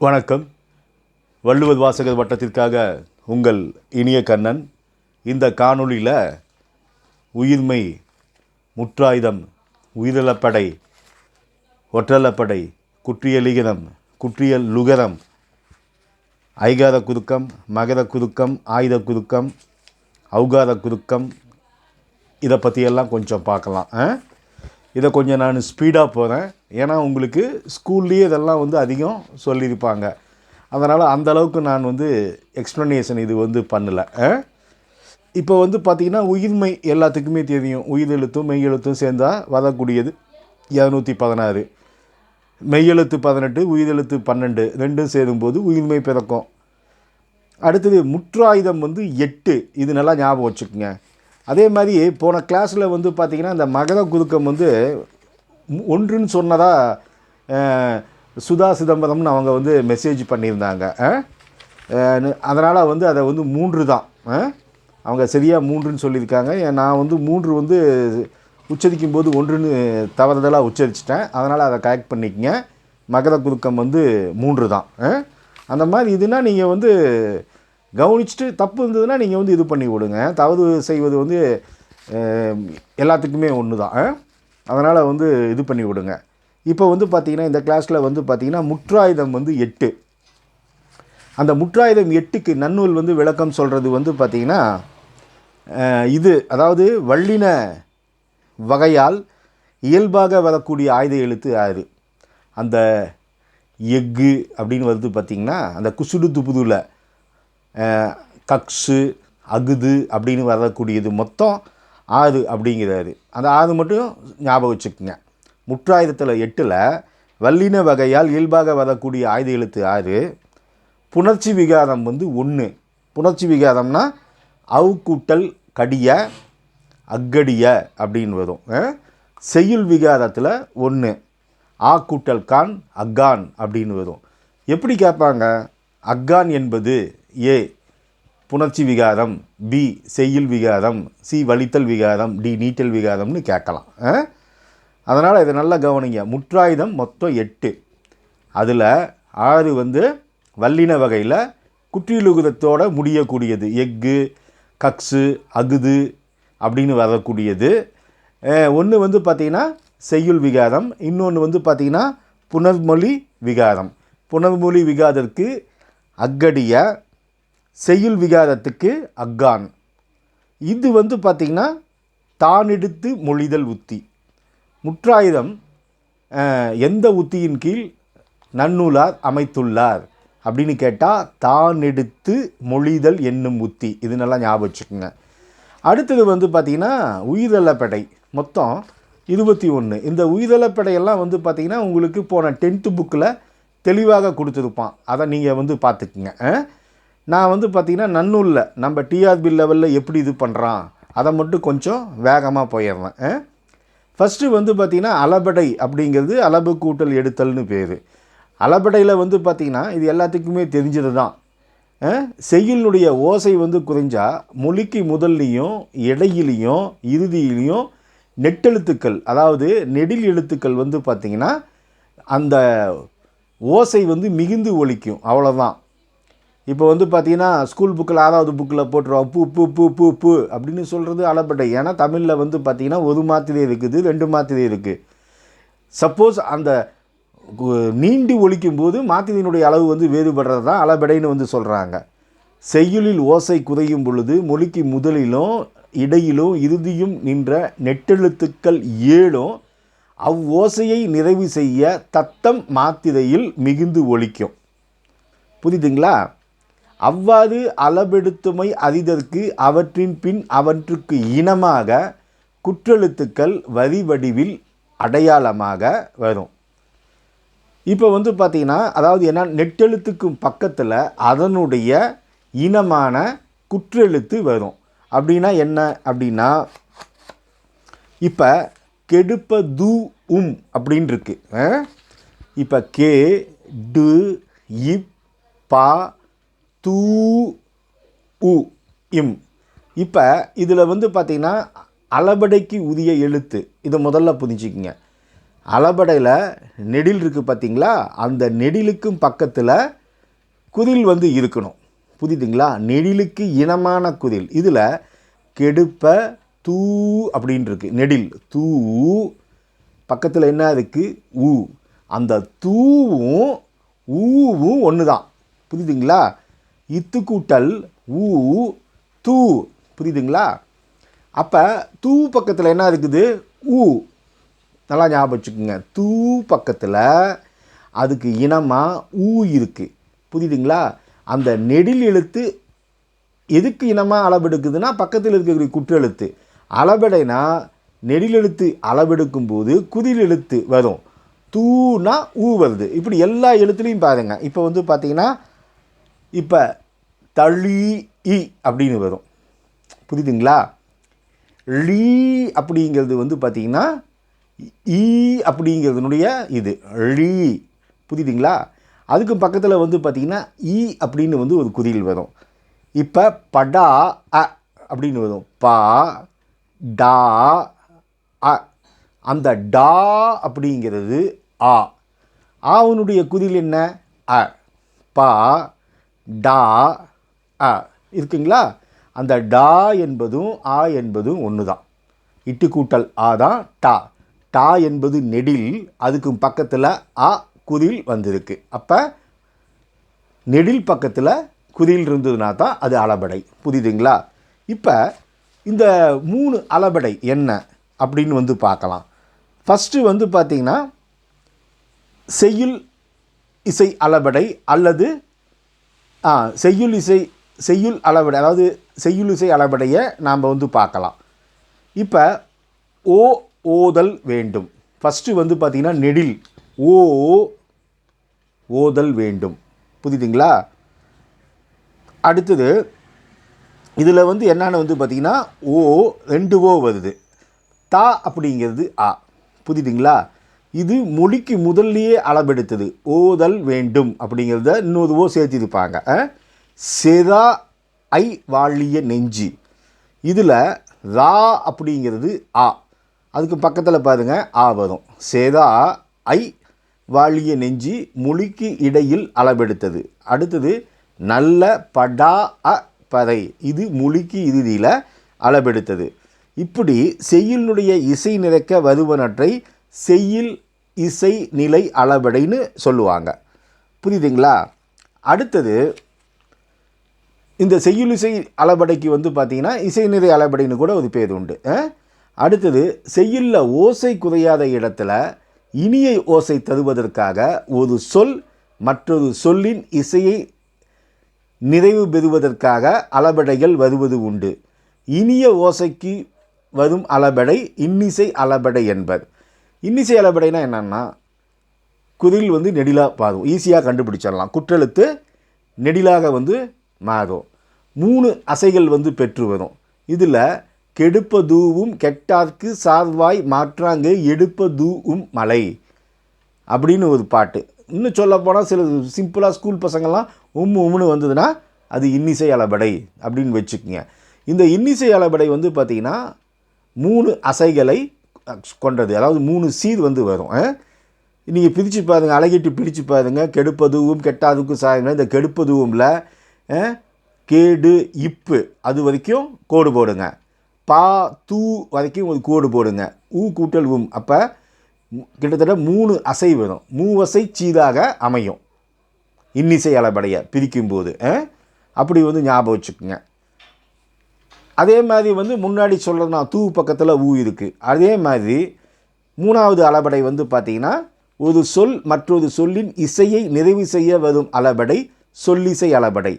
வணக்கம். வள்ளுவர் வாசகர் வட்டத்திற்காக உங்கள் இனிய கண்ணன். இந்த காணொளியில் உயிர்மை, முற்றாயுதம், உயிரிழப்படை, ஒற்றலப்படை, குற்றியலிகரம், குற்றியல் லுகரம், ஐகார குறுக்கம், மகர குறுக்கம், ஆயுத குறுக்கம், ஔகார குறுக்கம், இதை பற்றியெல்லாம் கொஞ்சம் பார்க்கலாம். இதை கொஞ்சம் நான் ஸ்பீடாக போகிறேன். ஏன்னா உங்களுக்கு ஸ்கூல்லேயே இதெல்லாம் அதிகம் சொல்லியிருப்பாங்க. அதனால் அந்தளவுக்கு நான் எக்ஸ்ப்ளனேஷன் இது பண்ணலை. இப்போ பார்த்திங்கன்னா உயிர்மை எல்லாத்துக்குமே தெரியும். உயிரெழுத்தும் மெய்யெழுத்தும் சேர்ந்தால் வரக்கூடியது 216. மெய்யெழுத்து 18, உயிரெழுத்து 12, ரெண்டும் சேரும்போது உயிர்மை பிறக்கும். அடுத்தது முற்றாயுதம் 8. இது நல்லா ஞாபகம் வச்சுக்கோங்க. அதே மாதிரி போன கிளாஸில் பார்த்திங்கன்னா இந்த மகர குறுக்கம் ஒன்றுன்னு சொன்னதாக சுதா சிதம்பரம்னு அவங்க மெசேஜ் பண்ணியிருந்தாங்க. அதனால் அதை 3 தான். அவங்க சரியாக 3ன்னு சொல்லியிருக்காங்க. நான் 3 உச்சரிக்கும் போது 1ன்னு தவறுதலாக உச்சரிச்சிட்டேன். அதனால் அதை கரெக்ட் பண்ணிக்கங்க. மகர குறுக்கம் 3 தான். அந்த மாதிரி இதுனா நீங்கள் கவனிச்சுட்டு தப்பு இருந்ததுன்னா நீங்கள் இது பண்ணி விடுங்க. தவறு செய்வது எல்லாத்துக்குமே ஒன்று தான். அதனால் இது பண்ணி விடுங்க. இப்போ பார்த்திங்கன்னா இந்த கிளாஸில் பார்த்திங்கன்னா முற்றாயுதம் 8. அந்த முற்றாயுதம் 8க்கு நன்னூல் விளக்கம் சொல்கிறது பார்த்திங்கன்னா அதாவது வல்லின வகையால் இயல்பாக வரக்கூடிய ஆயுத எழுத்து 6. அந்த எஃகு அப்படின்னு பார்த்திங்கன்னா அந்த குசுடு துப்புதுல கக்ஸு அகுது அப்படின்னு வரக்கூடியது மொத்தம் 6 அப்படிங்கிறாரு. அந்த 6 மட்டும் ஞாபகம் வச்சுக்கோங்க. முற்றாயுதத்தில் 8ல் வல்லின வகையால் இயல்பாக வரக்கூடிய ஆயுத எழுத்து 6. புணர்ச்சி விகாரம் 1. புணர்ச்சி விகாரம்னா கூட்டல் கடிய அக்கடிய அப்படின்னு வரும். செய்யுள் விகாரத்தில் 1. கூட்டல் கான் அக்கான் அப்படின்னு வரும். எப்படி கேட்பாங்க? அக்கான் என்பது ஏ புணர்ச்சி விகாரம், பி செய்யுள் விகாரம், சி வலித்தல் விகாரம், டி நீட்டல் விகாரம்னு கேட்கலாம். அதனால் இதை நல்லா கவனிங்க. முற்றாயுதம் மொத்தம் 8. அதில் 6 வல்லின வகையில் குற்றியலுகரத்தோடு முடியக்கூடியது. எஃகு, கக்ஸு, அகுது அப்படின்னு வரக்கூடியது. ஒன்று பார்த்திங்கன்னா செய்யுள் விகாரம், இன்னொன்று பார்த்திங்கன்னா புனர்மொழி விகாரம். புனர்மொழி விகாரத்திற்கு அக்கடிய, செய்யுள் விகாரத்துக்கு அக்கான். இது பார்த்திங்கன்னா தானெடுத்து மொழிதல் உத்தி. முற்றாயுதம் எந்த உத்தியின் கீழ் நன்னூலார் அமைத்துள்ளார் அப்படின்னு கேட்டால் தானெடுத்து மொழிதல் என்னும் உத்தி. இது நல்லா ஞாபகம் வச்சுக்கோங்க. அடுத்தது பார்த்திங்கன்னா உயிரிழப்படை மொத்தம் 21. இந்த உயிரிழப்படையெல்லாம் பார்த்திங்கன்னா உங்களுக்கு போன 10th புக்கில் தெளிவாக கொடுத்துருப்பான். அதை நீங்கள் பார்த்துக்குங்க. நான் பார்த்திங்கன்னா நன்னூலில் நம்ம டிஆர்பி லெவலில் எப்படி இது பண்ணுறான் அதை மட்டும் கொஞ்சம் வேகமாக போயிடுறேன். ஃபஸ்ட்டு பார்த்திங்கன்னா அளபடை அப்படிங்கிறது அளபு கூட்டல் எடுத்தல்னு பேர். அளபடையில் பார்த்திங்கன்னா இது எல்லாத்துக்குமே தெரிஞ்சது தான். செய்யுளுடைய ஓசை குறைஞ்சா மொழிக்கு முதல்லையும் இடையிலையும் இறுதியிலையும் நெட்டெழுத்துக்கள், அதாவது நெடில் எழுத்துக்கள் பார்த்திங்கன்னா அந்த ஓசை மிகுந்து ஒலிக்கும். அவ்வளோதான். இப்போ பார்த்திங்கன்னா ஸ்கூல் புக்கில் 6வது புக்கில் போட்டுருவோம் பூ பூ பூ பூ பூ அப்படின்னு சொல்கிறது அளபடை. ஏன்னா தமிழில் பார்த்திங்கன்னா 1 மாத்திரை இருக்குது, 2 மாத்திரை இருக்குது. சப்போஸ் அந்த நீண்டி ஒலிக்கும்போது மாத்திரையினுடைய அளவு வேறுபடுறது தான் அளபடைன்னு சொல்கிறாங்க. செய்யுளில் ஓசை குறையும் பொழுது மொழிக்கு முதலிலும் இடையிலும் இறுதியும் நின்ற நெட்டெழுத்துக்கள் 7 அவ்வோசையை நிறைவு செய்ய தத்தம் மாத்திரையில் மிகுந்து ஒலிக்கும். புரியுதுங்களா? அவ்வாறு அளபெடுத்துமை அறிதற்கு அவற்றின் பின் அவற்றுக்கு இனமாக குற்றெழுத்துக்கள் வரி வடிவில் அடையாளமாக வரும். இப்போ பார்த்திங்கன்னா அதாவது என்ன, நெட்டெழுத்துக்கு பக்கத்தில் அதனுடைய இனமான குற்றெழுத்து வரும். அப்படின்னா என்ன அப்படின்னா, இப்போ கெடுப்ப து அப்படின்னு இருக்கு. இப்போ கே டு இப் பா தூ உ இம். இப்போ இதில் பார்த்திங்கன்னா அளபடைக்கு உரிய எழுத்து. இதை முதல்ல புரிஞ்சுக்குங்க. அளபடையில் நெடில் இருக்குது பார்த்தீங்களா, அந்த நெடிலுக்கும் பக்கத்தில் குதில் வந்து இருக்கணும். புரியுதுங்களா? நெடிலுக்கு இனமான குதில். இதில் கெடுப்ப தூ அப்படின்னு இருக்குது. நெடில் தூ பக்கத்தில் என்ன இருக்குது? ஊ. அந்த தூவும் ஊவும் ஒன்று தான். புரியுதுங்களா? இத்து கூட்டல் ஊ தூ. புரியுதுங்களா? அப்போ தூ பக்கத்தில் என்ன இருக்குது? ஊ. நல்லா ஞாபகம் வச்சுக்கோங்க. தூ பக்கத்தில் அதுக்கு இனமாக ஊ இருக்குது. புரியுதுங்களா? அந்த நெடில் எழுத்து எதுக்கு இனமாக அளவெடுக்குதுன்னா பக்கத்தில் இருக்கக்கூடிய குற்றெழுத்து. அளபெடைனா நெடில் எழுத்து அளவெடுக்கும் போது குதில் எழுத்து வரும். தூனா ஊ வருது. இப்படி எல்லா எழுத்துலையும் பாருங்க. இப்போ வந்து பார்த்தீங்கன்னா இப்போ தளி இ அப்படின்னு வரும். புரியுதுங்களா? லீ அப்படிங்கிறது வந்து பார்த்திங்கன்னா ஈ அப்படிங்கிறதுனுடைய இது லீ. புரியுதுங்களா? அதுக்கு பக்கத்தில் வந்து பார்த்திங்கன்னா ஈ அப்படின்னு வந்து ஒரு குறியில் வரும். இப்போ படா அ அப்படின்னு வரும். பா டா அ. அந்த டா அப்படிங்கிறது ஆ. ஆவனுடைய குறியில் என்ன? அ. பா டா அ இருக்குங்களா? அந்த டா என்பதும் ஆ என்பதும் ஒன்று தான். இட்டு கூட்டல் ஆ தான் டா. டா என்பது நெடில், அதுக்கு பக்கத்தில் ஆ குறில் வந்திருக்கு. அப்போ நெடில் பக்கத்தில் குறில் இருந்ததுனா தான் அது அளபடை. புரியுதுங்களா? இப்போ இந்த 3 அளபடை என்ன அப்படின்னு வந்து பார்க்கலாம். ஃபஸ்ட்டு வந்து பார்த்திங்கன்னா செய்யுள் இசை அளபடை அல்லது செய்யுள் அளபடை, அதாவது செய்யுள் இசை அளபடையை நாம் வந்து பார்க்கலாம். இப்போ ஓ ஓதல் வேண்டும். ஃபஸ்ட்டு வந்து பார்த்திங்கன்னா நெடில் ஓ ஓதல் வேண்டும். புரியுதுங்களா? அடுத்தது இதில் வந்து என்னென்னு வந்து பார்த்திங்கன்னா ஓ 2 ஓ வருது. தா அப்படிங்கிறது ஆ. புரியுதுங்களா? இது மொழிக்கு முதல்லையே அளவெடுத்தது. ஓதல் வேண்டும் அப்படிங்கிறத இன்னொரு ஓ சேர்த்திருப்பாங்க. செதா ஐ வாழிய நெஞ்சு. இதில் ரா அப்படிங்கிறது ஆ. அதுக்கு பக்கத்தில் பாருங்கள் ஆ வரும். செதா ஐ வாழிய நெஞ்சு மொழிக்கு இடையில் அளவெடுத்தது. அடுத்தது நல்ல படா அ பறை. இது மொழிக்கு இறுதியில் அளவெடுத்தது. இப்படி செய்யுளுடைய இசை நிறைக்க வருவனற்றை செய்யுள் இசை நிலை அளபடைன்னு சொல்லுவாங்க. புரியுதுங்களா? அடுத்தது இந்த செய்யுள் இசை அளபடைக்கு வந்து பார்த்திங்கன்னா இசை நிலை அளபடைன்னு கூட ஒரு பேர் உண்டு. அடுத்தது செய்யுளில் ஓசை குறையாத இடத்துல இனிய ஓசை தருவதற்காக ஒரு சொல் மற்றொரு சொல்லின் இசையை நிறைவு பெறுவதற்காக அளபடைகள் வருவது உண்டு. இனிய ஓசைக்கு வரும் அளபடை இன்னிசை அளபடை என்பர். இன்னிசை அளபடைனா என்னென்னா குரில் வந்து நெடிலாக பாடும். ஈஸியாக கண்டுபிடிச்சிடலாம். குற்றெழுத்து நெடிலாக வந்து மாறும். 3 அசைகள் வந்து பெற்று வரும். இதில் கெடுப்பதூவும் கெட்டார்க்கு சார்வாய் மாற்றாங்க எடுப்பதூவும் மலை அப்படின்னு ஒரு பாட்டு. இன்னும் சொல்ல போனால் சில சிம்பிளாக ஸ்கூல் பசங்கள்லாம் உம்முன்னு வந்ததுன்னா அது இன்னிசை அளபடை அப்படின்னு வச்சுக்கோங்க. இந்த இன்னிசை அளபடை வந்து பார்த்திங்கன்னா 3 அசைகளை கொண்டது. அதாவது 3 சீர் வந்து வரும். நீங்கள் பிரித்து பாருங்கள், அழகிட்டு பிரித்து பாருங்கள். கெடுப்பதுவும் கெட்டாதுக்கும் சாயங்க. இந்த கெடுப்பதுவும்ல கேடு இப்பு அது வரைக்கும் கோடு போடுங்க. பா தூ வரைக்கும் ஒரு கோடு போடுங்க. ஊ கூட்டல் உம். அப்போ கிட்டத்தட்ட 3 அசை வரும். 3 அசை சீராக அமையும் இன்னிசை அளபடையை பிரிக்கும்போது. அப்படி வந்து ஞாபகம் வச்சுக்கோங்க. அதே மாதிரி வந்து முன்னாடி சொல்கிறதுனா தூ பக்கத்தில் ஊ இருக்குது. அதே மாதிரி 3வது அளபடை வந்து பார்த்திங்கன்னா ஒரு சொல் மற்றொரு சொல்லின் இசையை நிறைவு செய்ய வரும் அளபடை சொல்லிசை அளபடை.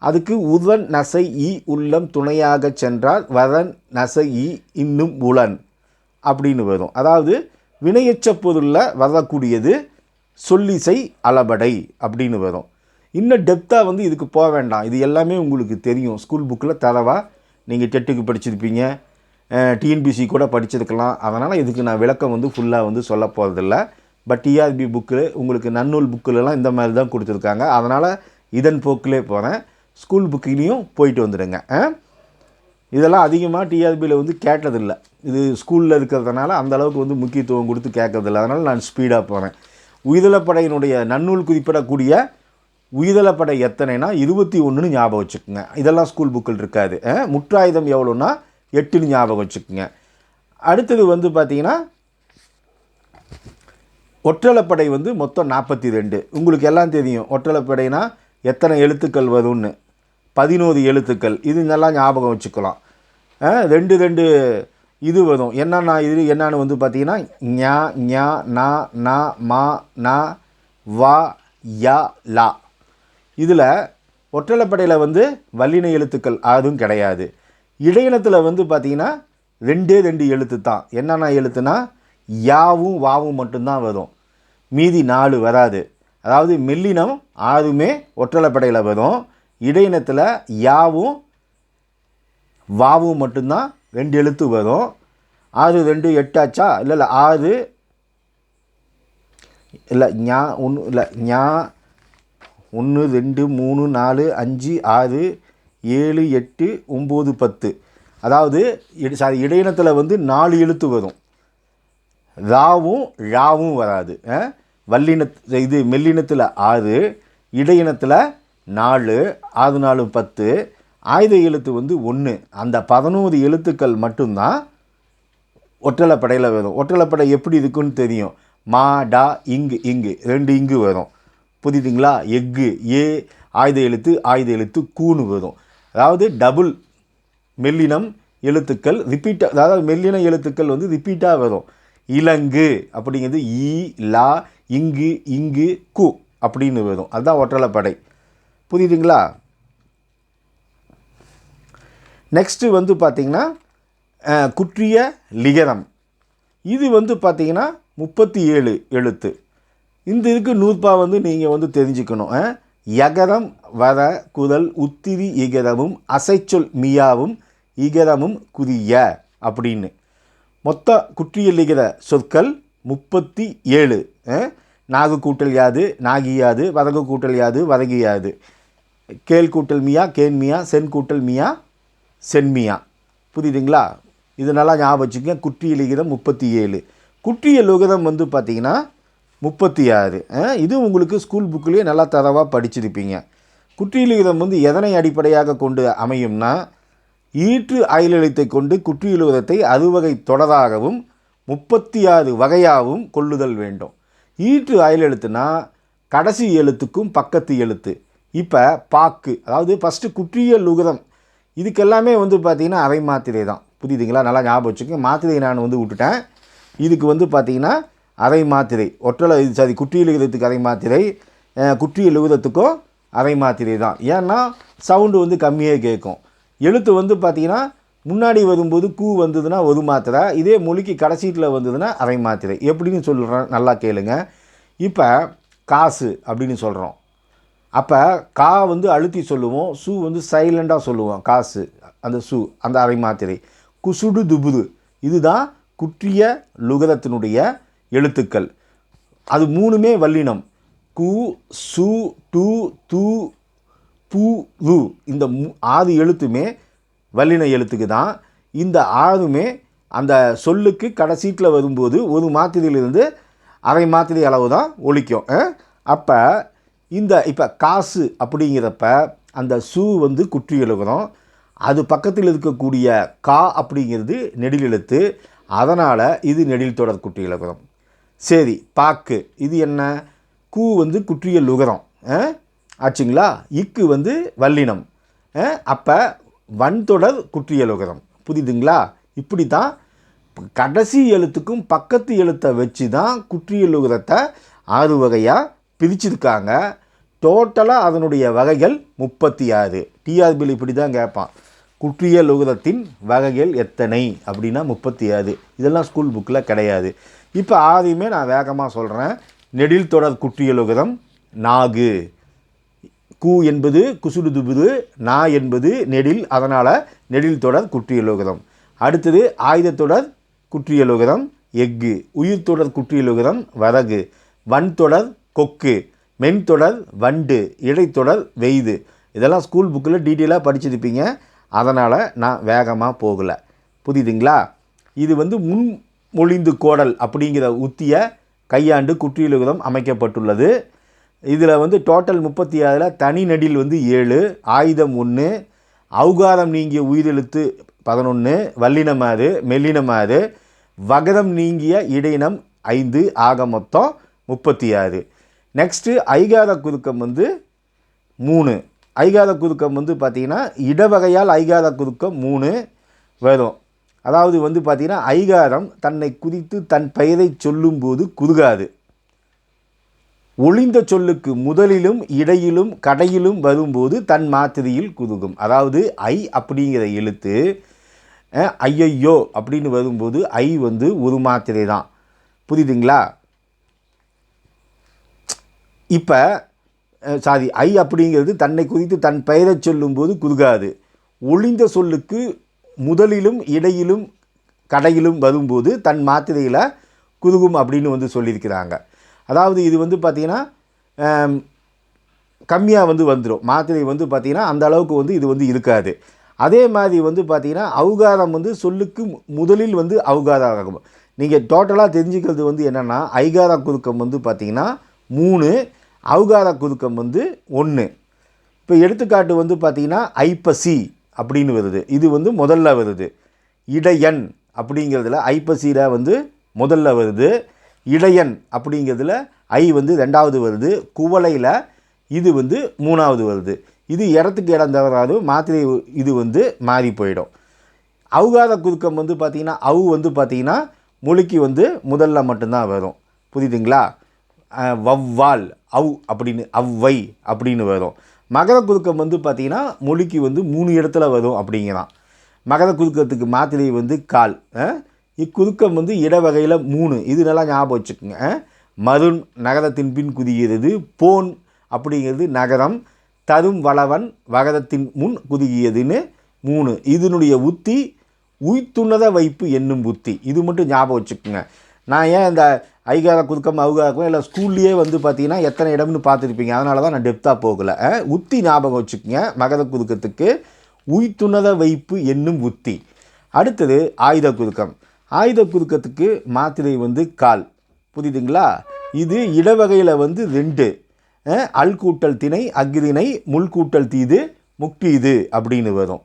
அதுக்கு உதன் நசை ஈ உள்ளம் துணையாக சென்றால் வரன் நசை ஈ இன்னும் உளன் அப்படின்னு வரும். அதாவது வினையெச்ச பொருளில் வரக்கூடியது சொல்லிசை அளபடை அப்படின்னு வரும். இன்னும் டெப்த்தாக வந்து இதுக்கு போக வேண்டாம். இது எல்லாமே உங்களுக்கு தெரியும். ஸ்கூல் புக்கில் தரவா நீங்கள் டெட்டுக்கு படிச்சிருப்பீங்க, டிஎன்பிசி கூட படிச்சிருக்கலாம். அதனால் இதுக்கு நான் விளக்கம் வந்து ஃபுல்லாக வந்து சொல்ல போகிறதில்ல. பட் டிஆர்பி புக்கு உங்களுக்கு நன்னூல் புக்கிலலாம் இந்த மாதிரி தான் கொடுத்துருக்காங்க. அதனால் இதன் போக்கிலே போகிறேன். ஸ்கூல் புக்கிலையும் போயிட்டு வந்துடுங்க. இதெல்லாம் அதிகமாக டிஆர்பியில் வந்து கேட்டதில்லை. இது ஸ்கூலில் இருக்கிறதுனால அந்தளவுக்கு வந்து முக்கியத்துவம் கொடுத்து கேட்கறதில்ல. அதனால் நான் ஸ்பீடாக போகிறேன். உயிர்தளப்படையினுடைய நன்னூல் குறிப்பிடக்கூடிய உயிர்தளப்படை எத்தனைனா 21ன்னு ஞாபகம் வச்சுக்கோங்க. இதெல்லாம் ஸ்கூல் புக்கில் இருக்காது. முற்றாயுதம் எவ்வளோன்னா 8ன்னு ஞாபகம் வச்சுக்கோங்க. அடுத்தது வந்து பார்த்திங்கன்னா ஒற்றளப்படை வந்து மொத்தம் 42. உங்களுக்கு எல்லாம் தெரியும் ஒற்றளப்படைனா எத்தனை எழுத்துக்கள் வரும்னு. 11 எழுத்துக்கள். இது நல்லா ஞாபகம் வச்சுக்கலாம். 2 இது வரும். என்னன்னா இது என்னன்னு வந்து பார்த்திங்கன்னா ஞா ஞா நா நா மா நா வா யா லா. இதில் ஒற்றளப்படையில் வந்து வல்லின எழுத்துக்கள் அதுவும் கிடையாது. இடையினத்தில் வந்து பார்த்திங்கன்னா 2 எழுத்து தான். என்னென்ன எழுத்துனா யாவும் வாவும் மட்டும்தான் வரும். மீதி 4 வராது. அதாவது மெல்லினம் 6மே ஒற்றளப்படையில் வரும். இடையினத்தில் யாவும் வாவும் மட்டும்தான் 2 எழுத்து வரும். 6 2 8 ஆச்சா? இல்லை 6 இல்லை ஞா 1 இல்லை ஞா 1 2 3 4 5 6 7 8 9 10. அதாவது இடையினத்தில் வந்து 4 எழுத்து வரும். ராவும் ழாவும் வராது. வல்லின இது மெல்லினத்தில் 6, இடையினத்தில் 4, 6 4 10. ஆயுத எழுத்து வந்து 1. அந்த 11 எழுத்துக்கள் மட்டும்தான் ஒற்றளப்படையில் வரும். ஒற்றளப்படை எப்படி இருக்குன்னு தெரியும். மா டா இங்கு 2 இங்கு வரும். புரியுதுங்களா? எஃகு ஏ ஆயுத எழுத்து கூன்னு வரும். அதாவது டபுள் மெல்லினம் எழுத்துக்கள் ரிப்பீட்டாக, அதாவது மெல்லின எழுத்துக்கள் வந்து ரிப்பீட்டாக வரும். இலங்கு அப்படிங்கிறது ஈ லா இங்கு கு அப்படின்னு வரும். அதுதான் ஒற்றளப்படை. புரியுதுங்களா? நெக்ஸ்ட்டு வந்து பார்த்திங்கன்னா குற்றிய லிகரம். இது வந்து பார்த்திங்கன்னா 37 எழுத்து. இந்த இதுக்கு நூற்பா வந்து நீங்கள் வந்து தெரிஞ்சுக்கணும். யகரம் வர குதல் உத்திரி இகரமும் அசைச்சொல் மியாவும் இகரமும் குரிய அப்படின்னு மொத்த குற்றிய லிகர சொற்கள் 37. நாகு கூட்டல் யாது நாகியாது, வரகு கூட்டல் யாது வரகியாது, கேள் கூட்டல் மியா கேன்மியா, சென் கூட்டல் மியா சென்மியா. புரியுதுங்களா? இது நல்லா ஞாபகம் வச்சுக்கோங்க. குற்றிய லிகிதம் 37. குற்றிய லுகதம் வந்து பார்த்திங்கன்னா 36. இது உங்களுக்கு ஸ்கூல் புக்கிலேயே நல்லா தரவாக படிச்சிருப்பீங்க. குற்றிய லிகிதம் வந்து எதனை அடிப்படையாக கொண்டு அமையும்னா ஈற்று அயலெழுத்தை கொண்டு குற்றிய லிகிதத்தை அறுவகை தொடராகவும் 36 வகையாகவும் கொள்ளுதல் வேண்டும். ஈற்று அயலெழுத்துனா கடைசி எழுத்துக்கும் பக்கத்து எழுத்து. இப்போ பாக்கு, அதாவது ஃபஸ்ட்டு குற்றிய லுகதம் இதுக்கெல்லாமே வந்து பார்த்திங்கன்னா அரை மாத்திரை தான். புரியுதுங்களா? நல்லா ஞாபகம் வச்சுக்கோங்க. மாத்திரை நான் வந்து விட்டுட்டேன். இதுக்கு வந்து பார்த்திங்கன்னா அரை மாத்திரை. குற்றிய லிகிதத்துக்கு அரை மாத்திரை, குற்றிய லிகிதத்துக்கும் அரை மாத்திரை தான். ஏன்னா சவுண்டு வந்து கம்மியாக கேட்கும். எழுத்து வந்து பார்த்திங்கன்னா முன்னாடி வரும்போது கூ வந்ததுன்னா ஒரு மாத்திரை, இதே மொழிக்கு கடைசீட்டில் வந்ததுன்னா அரை மாத்திரை. எப்படின்னு சொல்கிறேன், நல்லா கேளுங்க. இப்போ காசு அப்படின்னு சொல்கிறோம். அப்போ கா வந்து அழுத்தி சொல்லுவோம், சு வந்து சைலண்டாக சொல்லுவோம். காசு அந்த சு அந்த அரை மாத்திரை. குசுடு துபுது இதுதான் குற்றிய லுகதத்தினுடைய எழுத்துக்கள். அது 3மே வல்லினம். கு சு டு து பு ரு இந்த 6 எழுத்துமே வல்லின எழுத்துக்கு தான். இந்த 6மே அந்த சொல்லுக்கு கடைசீட்டில் வரும்போது ஒரு மாத்திரையிலிருந்து அரை மாத்திரை அளவு தான் ஒலிக்கும். அப்போ இப்போ காசு அப்படிங்கிறப்ப அந்த சு வந்து குற்றிய லுகதம், அது பக்கத்தில் இருக்கக்கூடிய கா அப்படிங்கிறது நெடில் எழுத்து. அதனால் இது நெடில் தொடர் குற்றிய லுகதம். சரி, பாக்கு இது என்ன? கூ வந்து குற்றிய லுகதம் ஆச்சுங்களா? இக்கு வந்து வல்லினம். அப்போ வன்தொடர் குற்றிய லுகதம். புரியுதுங்களா? இப்படி தான் கடைசி எழுத்துக்கும் பக்கத்து எழுத்தை வச்சு தான் குற்றிய லுகதத்தை 6 வகையாக பிரிச்சிருக்காங்க. டோட்டலாக அதனுடைய வகைகள் 36. டிஆர்பியில் இப்படி தான் கேட்பான். குற்றிய லுகதத்தின் வகைகள் எத்தனை அப்படின்னா 36. இதெல்லாம் ஸ்கூல் புக்கில் கிடையாது. இப்போ 6மே நான் வேகமாக சொல்கிறேன். நெடில் தொடர் குற்றிய லுகதம் நாகு. கூ என்பது குசுடு துபுது, நா என்பது நெடில், அதனால் நெடில் தொடர் குற்றிய லுகதம். அடுத்தது ஆயுதத்தொடர் குற்றிய லுகதம் எஃகு, உயிர்த்தொடர் குற்றிய லுகதம் வரகு, வன்தொடர் கொக்கு, மென்தொடர் வண்டு, இடைத்தொடர் வெய்து. இதெல்லாம் ஸ்கூல் புக்கில் டீட்டெயிலாக படிச்சிருப்பீங்க. அதனால் நான் வேகமாக போகலை. புரியுதுங்களா? இது வந்து முன்மொழிந்து கோடல் அப்படிங்கிற உத்தியை கையாண்டு குற்றியலுகரம் அமைக்கப்பட்டுள்ளது. இதில் வந்து டோட்டல் 36 தனி நெடில் வந்து 7, ஆயுதம் 1, ஔகாரம் நீங்கிய உயிரெழுத்து 11, வல்லினமாறு மெல்லினமாறு வகரம் நீங்கிய இடையினம் 5, ஆக மொத்தம் 36. நெக்ஸ்ட்டு ஐகார குறுக்கம் வந்து 3. ஐகார குறுக்கம் வந்து பார்த்திங்கன்னா இடவகையால் ஐகார குறுக்கம் 3 வரும். அதாவது வந்து பார்த்திங்கன்னா ஐகாரம் தன்னை குறித்து தன் பெயரை சொல்லும்போது குறுகாது. ஒளிந்த சொல்லுக்கு முதலிலும் இடையிலும் கடையிலும் வரும்போது தன் மாத்திரையில் குறுகும். அதாவது ஐ அப்படிங்கிற எழுத்து ஐயையோ அப்படின்னு வரும்போது ஐ வந்து ஒரு மாத்திரை தான். புரியுதுங்களா? இப்போ ஐ அப்படிங்கிறது தன்னை குறித்து தன் பெயரை சொல்லும்போது குறுகாது. ஒளிந்த சொல்லுக்கு முதலிலும் இடையிலும் கடையிலும் வரும்போது தன் மாத்திரையில் குறுகும் அப்படின்னு வந்து சொல்லியிருக்கிறாங்க. அதாவது இது வந்து பார்த்திங்கன்னா கம்மியாக வந்து வந்துடும். மாத்திரை வந்து பார்த்திங்கன்னா அந்த அளவுக்கு வந்து இது வந்து இருக்காது. அதே மாதிரி வந்து பார்த்திங்கன்னா ஔகாரம் வந்து சொல்லுக்கு முதலில் வந்து ஔகாரம் ஆகும். நீங்கள் டோட்டலாக தெரிஞ்சுக்கிறது வந்து என்னென்னா ஐகார குறுக்கம் வந்து பார்த்திங்கன்னா 3, ஔகார குறுக்கம் வந்து 1. இப்போ எடுத்துக்காட்டு வந்து பார்த்திங்கன்னா ஐப்பசி அப்படின்னு வருது. இது வந்து முதல்ல வருது. இடையன் அப்படிங்கிறதுல ஐப்பசியில் வந்து முதல்ல வருது. இடையன் அப்படிங்கிறதுல ஐ வந்து 2வது வருது. குவளையில் இது வந்து 3வது வருது. இது இடத்துக்கு இடம் தவறாது மாத்திரை இது வந்து மாறி போயிடும். ஔகார குறுக்கம் வந்து பார்த்திங்கன்னா வந்து பார்த்திங்கன்னா மொழிக்கு வந்து முதல்ல மட்டும்தான் வரும். புரியுதுங்களா? வவ்வால் அப்படின்னு அவ்வை அப்படின்னு வரும். மகர குறுக்கம் வந்து பார்த்திங்கன்னா மொழிக்கு வந்து 3 இடத்துல வரும் அப்படிங்கிறான். மகர குறுக்கத்துக்கு மாத்திரை வந்து கால். இக்குறுக்கம் வந்து இடவகையில் 3. இது நல்லா ஞாபகம் வச்சுக்கோங்க. மருண் நகரத்தின் பின் குதிக்கிறது. போன் அப்படிங்கிறது நகரம். தரும் வளவன் வகரத்தின் முன் குறுகியதுன்னு 3. இதனுடைய உத்தி உய்த்துணர வைப்பு என்னும் புத்தி. இது மட்டும் ஞாபகம் வச்சுக்கோங்க. நான் ஏன் இந்த ஐகார குறுக்கம் ஔகாரம் இல்லை ஸ்கூல்லையே வந்து பார்த்திங்கன்னா எத்தனை இடம்னு பார்த்துருப்பீங்க. அதனால தான் நான் டெப்த்தாக போகலை. உத்தி ஞாபகம் வச்சுக்கோங்க. மகர குறுக்கத்துக்கு உய்த்துணர வைப்பு என்னும் உத்தி. அடுத்தது ஆயுத குறுக்கம். ஆயுத குறுக்கத்துக்கு மாத்திரை வந்து கால். புரியுதுங்களா? இது இடவகையில் வந்து 2. அல் கூட்டல் திணை அக்ரிணை முள் கூட்டல் தீது முக்தீது அப்படின்னு வரும்.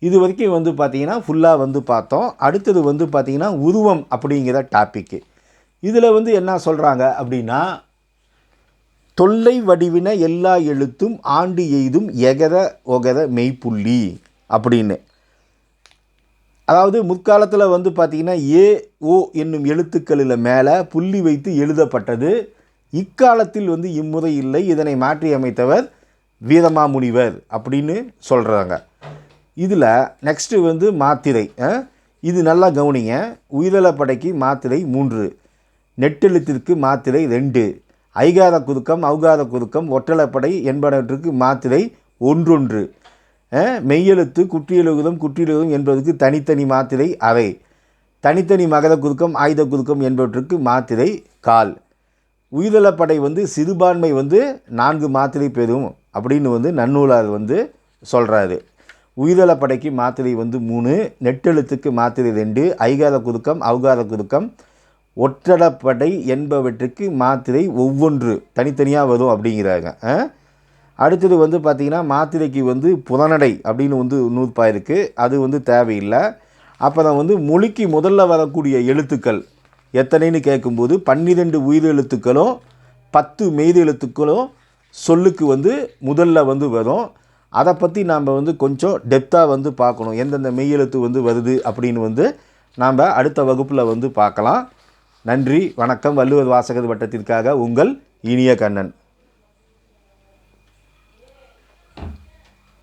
இது வரைக்கும் வந்து பார்த்திங்கன்னா ஃபுல்லாக வந்து பார்த்தோம். அடுத்தது வந்து பார்த்திங்கன்னா உருவம் அப்படிங்கிற டாப்பிக்கு. இதில் வந்து என்ன சொல்கிறாங்க அப்படின்னா தொல்லை வடிவின எல்லா எழுத்தும் ஆண்டு எய்தும் எகர ஒகர மெய்ப்புள்ளி அப்படின்னு. அதாவது முற்காலத்தில் வந்து பார்த்திங்கன்னா ஏ ஓ என்னும் எழுத்துக்களில் மேலே புள்ளி வைத்து எழுதப்பட்டது. இக்காலத்தில் வந்து இம்முறை இல்லை. இதனை மாற்றி அமைத்தவர் வீரமாமுனிவர் அப்படின்னு சொல்கிறாங்க. இதில் நெக்ஸ்ட்டு வந்து மாத்திரை. இது நல்லா கவனிங்க. உயிரிழப்படைக்கு மாத்திரை 3, நெட்டெழுத்திற்கு மாத்திரை 2, ஐகார குறுக்கம் ஔகார குறுக்கம் ஒற்றளப்படை என்பனவற்றுக்கு மாத்திரை 1. மெய்யெழுத்து குற்றியலுகரம் என்பதற்கு தனித்தனி மாத்திரை அரை. தனித்தனி மகர குறுக்கம் ஆயுத குறுக்கம் என்பவற்றுக்கு மாத்திரை கால். உயிரிழப்படை வந்து சிறுபான்மை வந்து 4 மாத்திரை பெறும் அப்படின்னு வந்து நன்னூலார் வந்து சொல்கிறாரு. உயிரிழப்படைக்கு மாத்திரை வந்து 3, நெட்டெழுத்துக்கு மாத்திரை 2, ஐகார குறுக்கம் ஔகார குறுக்கம் ஒற்றடப்படை என்பவற்றுக்கு மாத்திரை ஒவ்வொன்று தனித்தனியாக வரும் அப்படிங்கிறாங்க. அடுத்தது வந்து பார்த்திங்கன்னா மாத்திரைக்கு வந்து புறநடை அப்படின்னு வந்து நூற்பா இருக்குது. அது வந்து தேவையில்லை. அப்புறம் வந்து மொழிக்கு முதல்ல வரக்கூடிய எழுத்துக்கள் எத்தனைன்னு கேட்கும்போது 12 உயிரெழுத்துக்களும் 10 மெய்தெழுத்துக்களும் சொல்லுக்கு வந்து முதல்ல வந்து வரும். அதை பற்றி நாம் வந்து கொஞ்சம் டெப்த்தாக வந்து பார்க்கணும். எந்தெந்த மெய்யெழுத்து வந்து வருது அப்படின்னு வந்து நாம் அடுத்த வகுப்பில் வந்து பார்க்கலாம். நன்றி, வணக்கம். வள்ளுவர் வாசகர் வட்டத்திற்காக உங்கள் இனிய கண்ணன்.